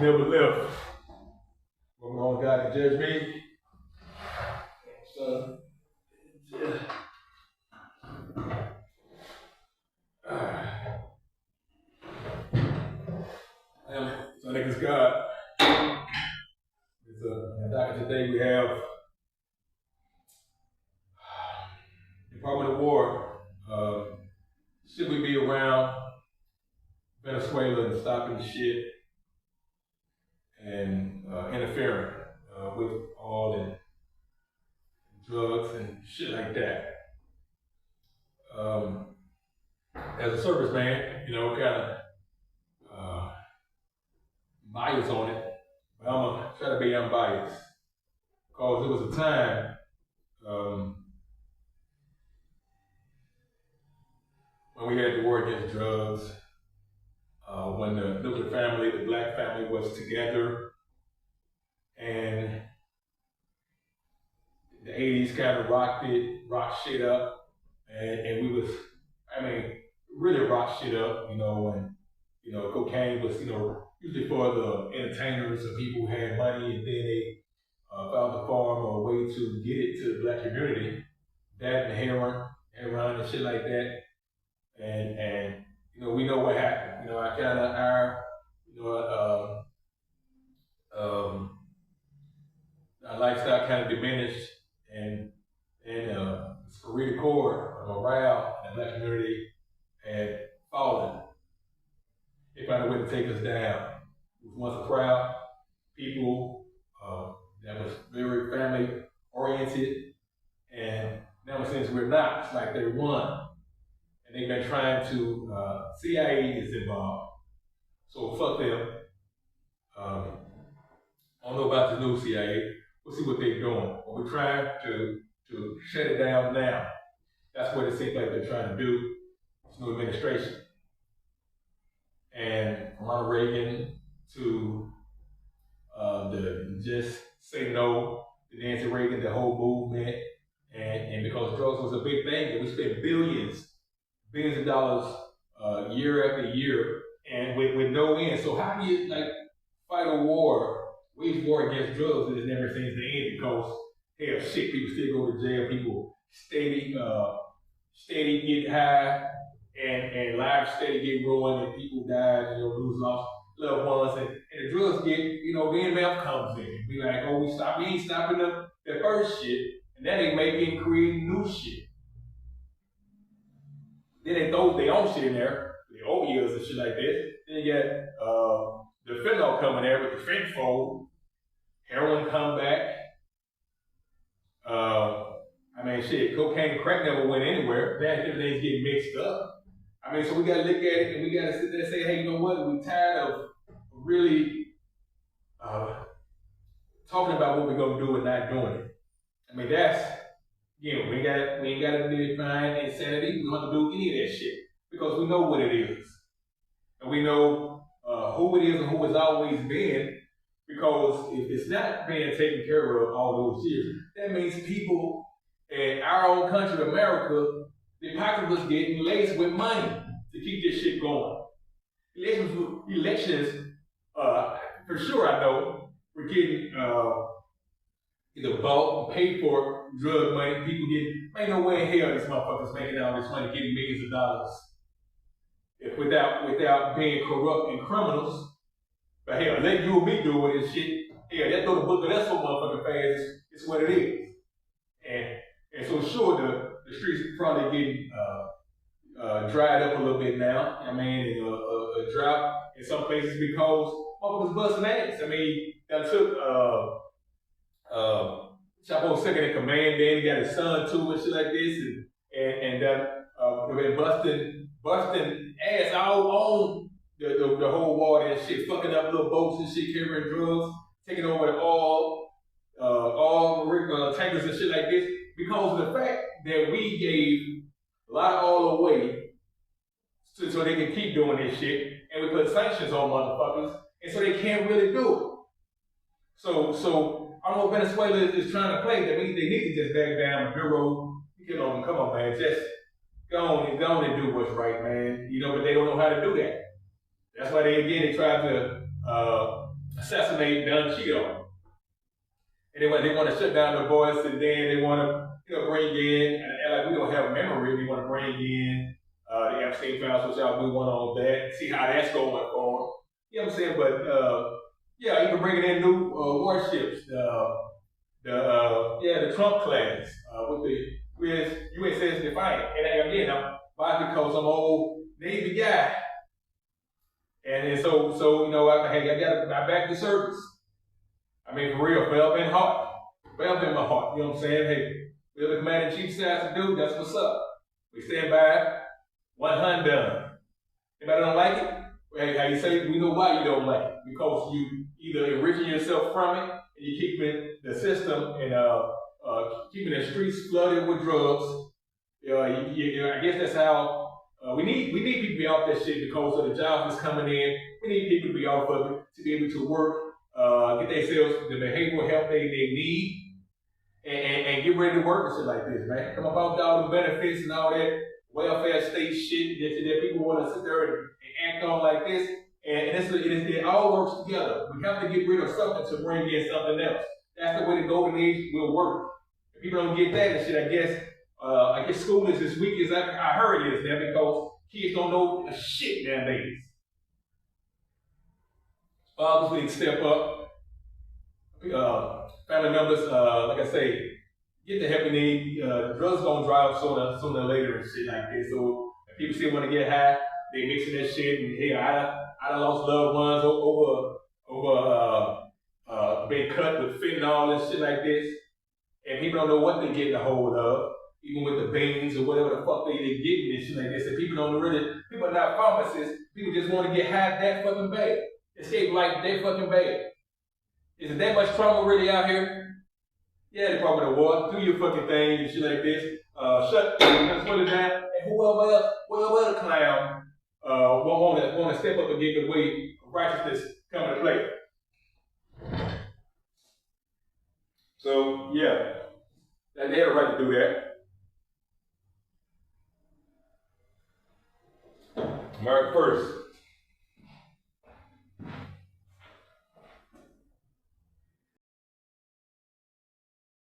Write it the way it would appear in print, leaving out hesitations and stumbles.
never left. We're going God to judge me. So, yeah. So I think it's God. It's a docket today we have Department of War. Should we be around Venezuela and stopping shit and interfering with all the drugs and shit like that? As a serviceman, kind of biased on it, but I'm gonna try to be unbiased because there was a time when we had to war against drugs, when the nuclear family, the black family, was together, and the 80s kind of rocked shit up, and we was, really rocked shit up, and cocaine was, usually for the entertainers or people who had money, and then they found the farm or a way to get it to the black community, that and heroin and shit like that. And we know what happened. Our lifestyle kind of diminished, and the spirit core, morale in the black community had fallen. They found a way to take us down. We was once a proud people that was very family oriented, and now since we're not, it's like they won. And they've been trying to, CIA is involved. So fuck them. I don't know about the new CIA. We'll see what they're doing. But we're trying to shut it down now. That's what it seems like they're trying to do. This new administration. And from Ronald Reagan to the Just Say No, the Nancy Reagan, the whole movement. And because drugs was a big thing, and we spent billions of dollars year after year, and with no end. So how do you fight a war, wage war against drugs, and it never seems to end? Because hell, shit, people still go to jail, people steady get high, and lives steady get ruined, and people die, and lose lost loved ones, and the drugs get, then meth comes in, and be like, oh, we ain't stopping the first shit, and then they making creating new shit. Then they throw their own shit in there, the opiates and shit like this. Then you get the fentanyl coming there with the fentanyl, heroin come back. Shit, cocaine and crack never went anywhere. Bad everything's getting mixed up. So we gotta look at it and we gotta sit there and say, hey, you know what? We're tired of really talking about what we're gonna do and not doing it. That's, we ain't got to define insanity. We don't have to do any of that shit because we know what it is. And we know who it is and who it's always been, because if it's not being taken care of all those years, that means people in our own country, America, the pocket was getting laced with money to keep this shit going. Elections, for sure I know, we're getting either bought and paid for drug money. People ain't no way in hell these motherfuckers making all this money, getting millions of dollars without being corrupt and criminals. But hell, let you and me do it and shit. Hell, that throw the book of that so motherfucking fast. It's what it is. And so sure, the streets are probably getting dried up a little bit now. And a drought in some places because motherfuckers busting ass. That took Chapo's second in command, then he got his son too and shit like this, and they've been busting ass all on the whole water and shit, fucking up little boats and shit, carrying drugs, taking over the oil tankers and shit like this, because of the fact that we gave a lot of oil away so they can keep doing this shit, and we put sanctions on motherfuckers, and so they can't really do it. So I don't know what Venezuela is trying to play. That means they need to just back down the bureau. Come on, man. Just go on and do what's right, man. But they don't know how to do that. That's why they tried to assassinate Don Cheeto. And they want to shut down the voice, and then they want to bring in, and like we don't have memory, we want to bring in the Epstein files, which I'll do one on that, see how that's going on. You know what I'm saying? But yeah, even bringing in new warships, the Trump class with the USS Defiant. And again, why? Because I'm an old Navy guy, and so I got my back to service. I mean, for real, fell in heart, fell in my heart. You know what I'm saying? Hey, whatever the Commander-in-Chief decides to do, that's what's up. We stand by, 100 done. Anybody don't like it? Hey, how you say, we know why you don't like it. Because you either enriching yourself from it, and you keeping the system and keeping the streets flooded with drugs. I guess that's how we need people to be off that shit because of the jobs that's coming in. We need people to be off of it to be able to work, get themselves the behavioral help they need, and get ready to work and shit like this, man. Come about all the benefits and all that welfare state shit that people want to sit there and act on like this, and it all works together. We have to get rid of something to bring in something else. That's the way the golden age will work. If people don't get that and shit, I guess school is as weak as I heard it is now because kids don't know a shit nowadays. Fathers need to step up. Family members, like I say, get the help you need. Drugs gonna drive sooner or later and shit like this. So if people still want to get high, they mixing that shit. And hey, I done lost loved ones over being cut with fentanyl and shit like this. And people don't know what they getting a hold of, even with the beans or whatever the fuck they getting and shit like this. And people are not pharmacists. People just want to get high that fucking bad. Escape life that fucking bad. Is it that much trauma really out here? Yeah, Department of War, do your fucking thing and shit like this. Shut it down. And whoever else clown want to step up and get the way of righteousness come into play. So yeah, they had a right to do that. March 1st.